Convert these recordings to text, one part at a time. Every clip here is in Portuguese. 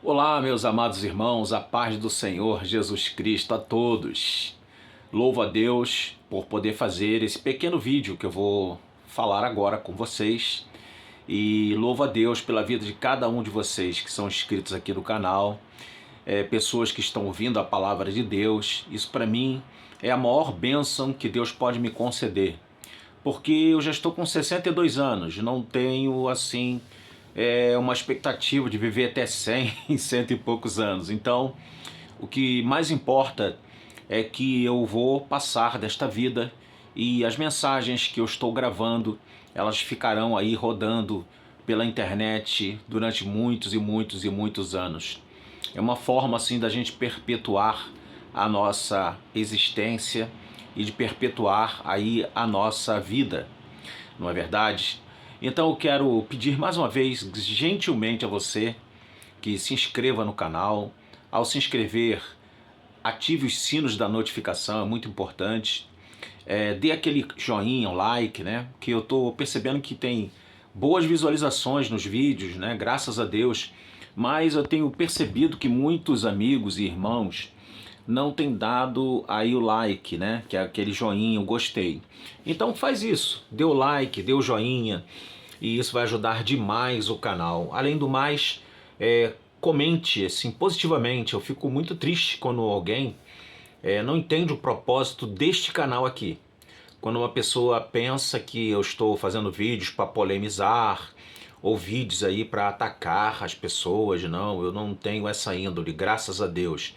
Olá, meus amados irmãos, a paz do Senhor Jesus Cristo a todos. Louvo a Deus por poder fazer esse pequeno vídeo que eu vou falar agora com vocês. E louvo a Deus pela vida de cada um de vocês que são inscritos aqui no canal, pessoas que estão ouvindo a palavra de Deus. Isso para mim é a maior bênção que Deus pode me conceder. Porque eu já estou com 62 anos, não tenho assim uma expectativa de viver até 100, cento e poucos anos. Então, o que mais importa é que eu vou passar desta vida e as mensagens que eu estou gravando, elas ficarão aí rodando pela internet durante muitos e muitos e muitos anos. É uma forma assim da gente perpetuar a nossa existência e de perpetuar aí a nossa vida, não é verdade? Então eu quero pedir mais uma vez, gentilmente a você, que se inscreva no canal. Ao se inscrever, ative os sinos da notificação, é muito importante. Dê aquele joinha, um like, né? Que eu estou percebendo que tem boas visualizações nos vídeos, né? Graças a Deus. Mas eu tenho percebido que muitos amigos e irmãos não tem dado aí o like, né? Que é aquele joinha, o gostei. Então faz isso, dê o like, dê o joinha, e isso vai ajudar demais o canal. Além do mais, comente assim positivamente. Eu fico muito triste quando alguém não entende o propósito deste canal aqui. Quando uma pessoa pensa que eu estou fazendo vídeos para polemizar, ou vídeos aí para atacar as pessoas. Não, eu não tenho essa índole, graças a Deus.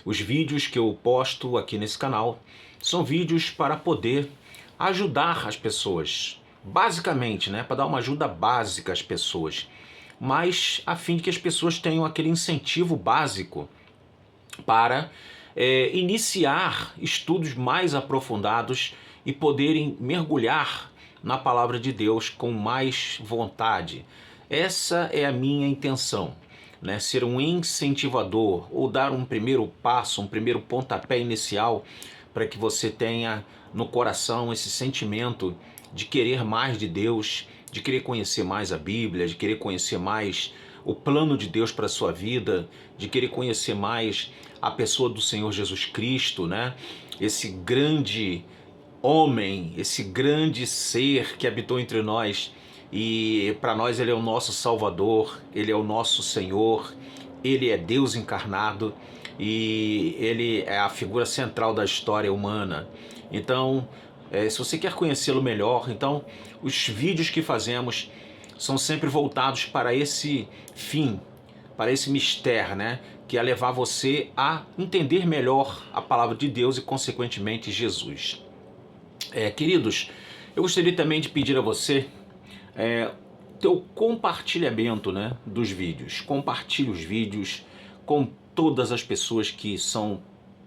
Os vídeos que eu posto aqui nesse canal são vídeos para poder ajudar as pessoas, basicamente, né, para dar uma ajuda básica às pessoas, mas a fim de que as pessoas tenham aquele incentivo básico para iniciar estudos mais aprofundados e poderem mergulhar na palavra de Deus com mais vontade. Essa é a minha intenção, né? Ser um incentivador ou dar um primeiro passo, um primeiro pontapé inicial para que você tenha no coração esse sentimento de querer mais de Deus, de querer conhecer mais a Bíblia, de querer conhecer mais o plano de Deus para a sua vida, de querer conhecer mais a pessoa do Senhor Jesus Cristo, né? Esse grande homem, esse grande ser que habitou entre nós, e para nós ele é o nosso Salvador, ele é o nosso Senhor, ele é Deus encarnado e ele é a figura central da história humana. Então, se você quer conhecê-lo melhor, então os vídeos que fazemos são sempre voltados para esse fim, para esse mistério, né? Que é levar você a entender melhor a palavra de Deus e, consequentemente, Jesus. Queridos, eu gostaria também de pedir a você teu compartilhamento, né, dos vídeos. Compartilhe os vídeos com todas as pessoas que são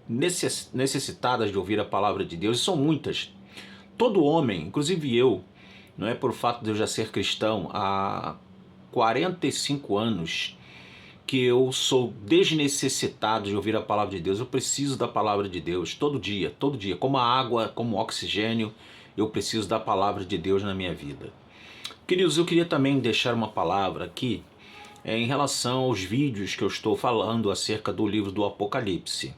necessitadas de ouvir a palavra de Deus, e são muitas. Todo homem, inclusive eu, não é por fato de eu já ser cristão há 45 anos, que eu sou desnecessitado de ouvir a palavra de Deus. Eu preciso da palavra de Deus todo dia, como a água, como o oxigênio, eu preciso da palavra de Deus na minha vida. Queridos, eu queria também deixar uma palavra aqui em relação aos vídeos que eu estou falando acerca do livro do Apocalipse.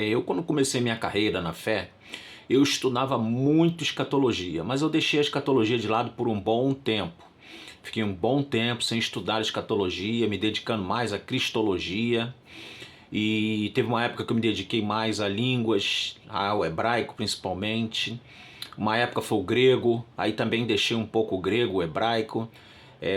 Eu, quando comecei minha carreira na fé, eu estudava muito escatologia, mas eu deixei a escatologia de lado por um bom tempo. Fiquei um bom tempo sem estudar escatologia, me dedicando mais à cristologia. E teve uma época que eu me dediquei mais a línguas, ao hebraico principalmente. Uma época foi o grego, aí também deixei um pouco o grego, o hebraico.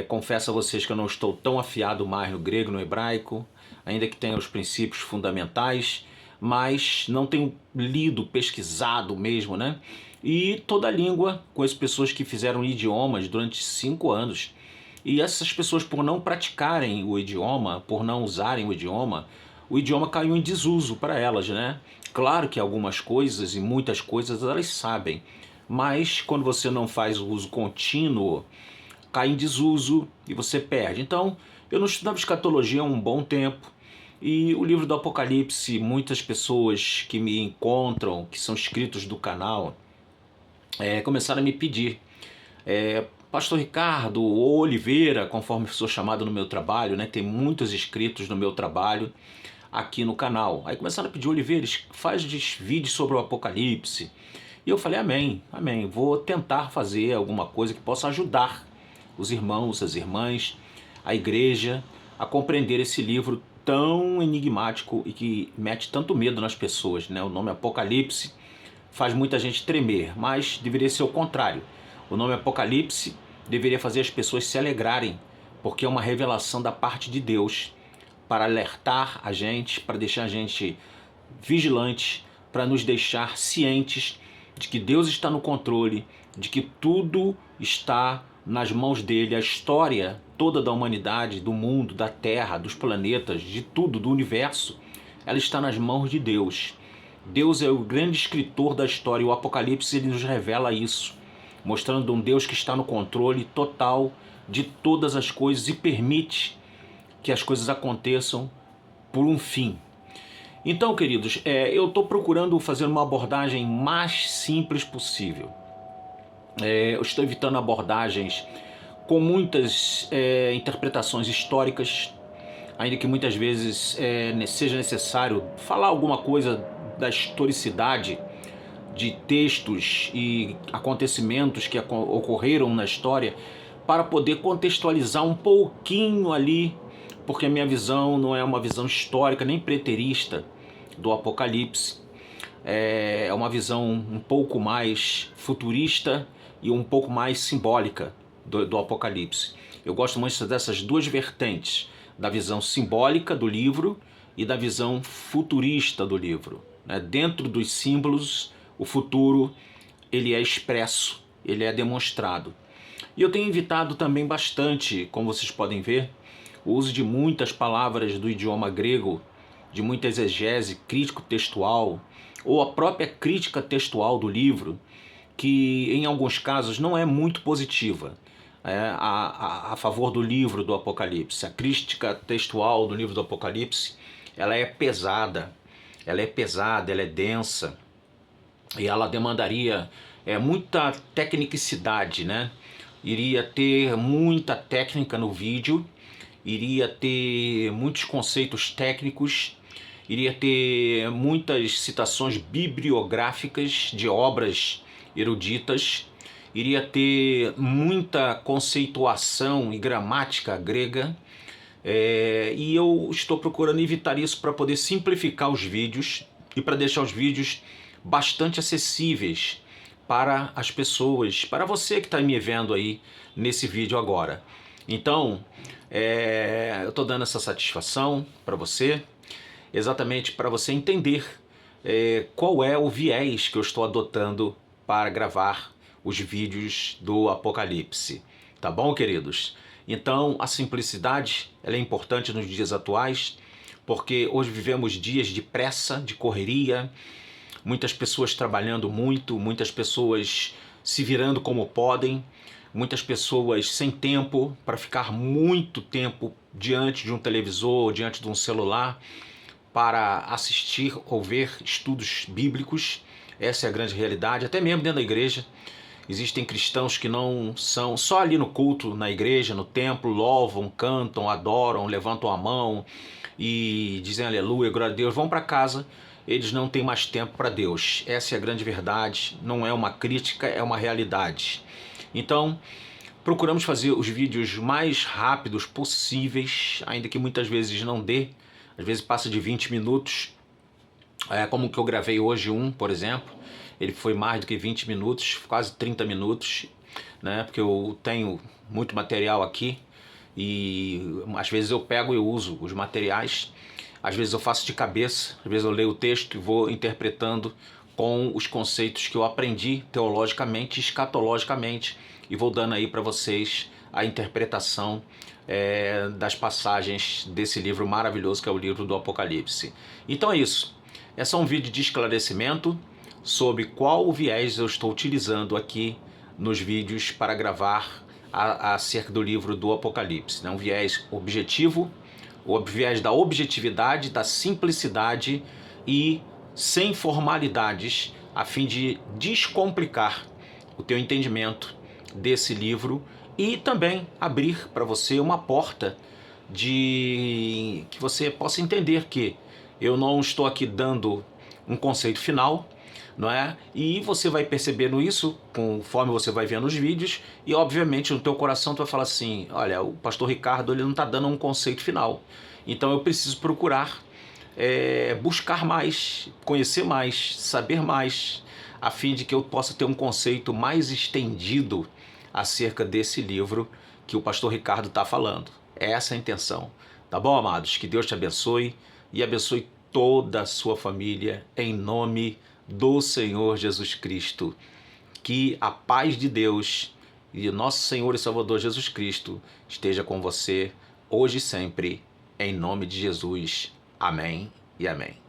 Confesso a vocês que eu não estou tão afiado mais no grego e no hebraico, ainda que tenha os princípios fundamentais, mas não tenho lido, pesquisado mesmo, né? E toda a língua, conheço pessoas que fizeram idiomas durante 5 anos, e essas pessoas, por não praticarem o idioma, por não usarem o idioma caiu em desuso para elas, né? Claro que algumas coisas e muitas coisas elas sabem, mas quando você não faz o uso contínuo, cai em desuso e você perde. Então, eu não estudava escatologia há um bom tempo, e o livro do Apocalipse, muitas pessoas que me encontram, que são inscritos do canal, começaram a me pedir Pastor Ricardo ou Oliveira, conforme sou chamado no meu trabalho, né? Tem muitos inscritos no meu trabalho aqui no canal. Aí começaram a pedir: Oliveira, faz vídeos sobre o Apocalipse. E eu falei: amém, amém. Vou tentar fazer alguma coisa que possa ajudar os irmãos, as irmãs, a igreja a compreender esse livro tão enigmático e que mete tanto medo nas pessoas, né? O nome Apocalipse faz muita gente tremer, mas deveria ser o contrário. O nome Apocalipse deveria fazer as pessoas se alegrarem, porque é uma revelação da parte de Deus para alertar a gente, para deixar a gente vigilante, para nos deixar cientes de que Deus está no controle, de que tudo está nas mãos dele, a história toda da humanidade, do mundo, da Terra, dos planetas, de tudo, do universo, ela está nas mãos de Deus. Deus é o grande escritor da história e o Apocalipse ele nos revela isso, mostrando um Deus que está no controle total de todas as coisas e permite que as coisas aconteçam por um fim. Então, queridos, eu estou procurando fazer uma abordagem mais simples possível. Eu estou evitando abordagens com muitas interpretações históricas, ainda que muitas vezes seja necessário falar alguma coisa da historicidade de textos e acontecimentos que ocorreram na história para poder contextualizar um pouquinho ali, porque a minha visão não é uma visão histórica nem preterista do Apocalipse, é uma visão um pouco mais futurista e um pouco mais simbólica do Apocalipse. Eu gosto muito dessas duas vertentes, da visão simbólica do livro e da visão futurista do livro. Dentro dos símbolos, o futuro ele é expresso, ele é demonstrado. E eu tenho evitado também bastante, como vocês podem ver, o uso de muitas palavras do idioma grego, de muita exegese crítico-textual, ou a própria crítica textual do livro, que em alguns casos não é muito positiva a favor do livro do Apocalipse. A crítica textual do livro do Apocalipse, ela é pesada, ela é densa, e ela demandaria muita tecnicidade, né? Iria ter muita técnica no vídeo, iria ter muitos conceitos técnicos, iria ter muitas citações bibliográficas de obras eruditas, iria ter muita conceituação e gramática grega, e eu estou procurando evitar isso para poder simplificar os vídeos e para deixar os vídeos bastante acessíveis para as pessoas, para você que está me vendo aí nesse vídeo agora. Então, eu estou dando essa satisfação para você, exatamente para você entender qual é o viés que eu estou adotando para gravar os vídeos do Apocalipse. Tá bom, queridos? Então, a simplicidade ela é importante nos dias atuais, porque hoje vivemos dias de pressa, de correria, muitas pessoas trabalhando muito, muitas pessoas se virando como podem, muitas pessoas sem tempo para ficar muito tempo diante de um televisor, diante de um celular, para assistir ou ver estudos bíblicos. Essa é a grande realidade, até mesmo dentro da igreja. Existem cristãos que não são só ali no culto, na igreja, no templo, louvam, cantam, adoram, levantam a mão e dizem aleluia, glória a Deus, vão para casa, eles não têm mais tempo para Deus. Essa é a grande verdade, não é uma crítica, é uma realidade. Então, procuramos fazer os vídeos mais rápidos possíveis, ainda que muitas vezes não dê, às vezes passa de 20 minutos, como o que eu gravei hoje por exemplo, ele foi mais do que 20 minutos, quase 30 minutos, né? Porque eu tenho muito material aqui e às vezes eu pego e uso os materiais, às vezes eu faço de cabeça, às vezes eu leio o texto e vou interpretando com os conceitos que eu aprendi teologicamente, escatologicamente, e vou dando aí para vocês a interpretação das passagens desse livro maravilhoso que é o livro do Apocalipse. Então é isso, é só um vídeo de esclarecimento sobre qual viés eu estou utilizando aqui nos vídeos para gravar acerca do livro do Apocalipse. Um viés objetivo, o viés da objetividade, da simplicidade e sem formalidades, a fim de descomplicar o teu entendimento desse livro e também abrir para você uma porta de que você possa entender que eu não estou aqui dando um conceito final, não é? E você vai percebendo isso conforme você vai vendo os vídeos e obviamente no teu coração tu vai falar assim, olha, o pastor Ricardo ele não está dando um conceito final, então eu preciso procurar buscar mais, conhecer mais, saber mais, a fim de que eu possa ter um conceito mais estendido acerca desse livro que o pastor Ricardo está falando. É essa a intenção. Tá bom, amados? Que Deus te abençoe e abençoe toda a sua família em nome do Senhor Jesus Cristo. Que a paz de Deus e nosso Senhor e Salvador Jesus Cristo esteja com você hoje e sempre, em nome de Jesus. Amém e amém.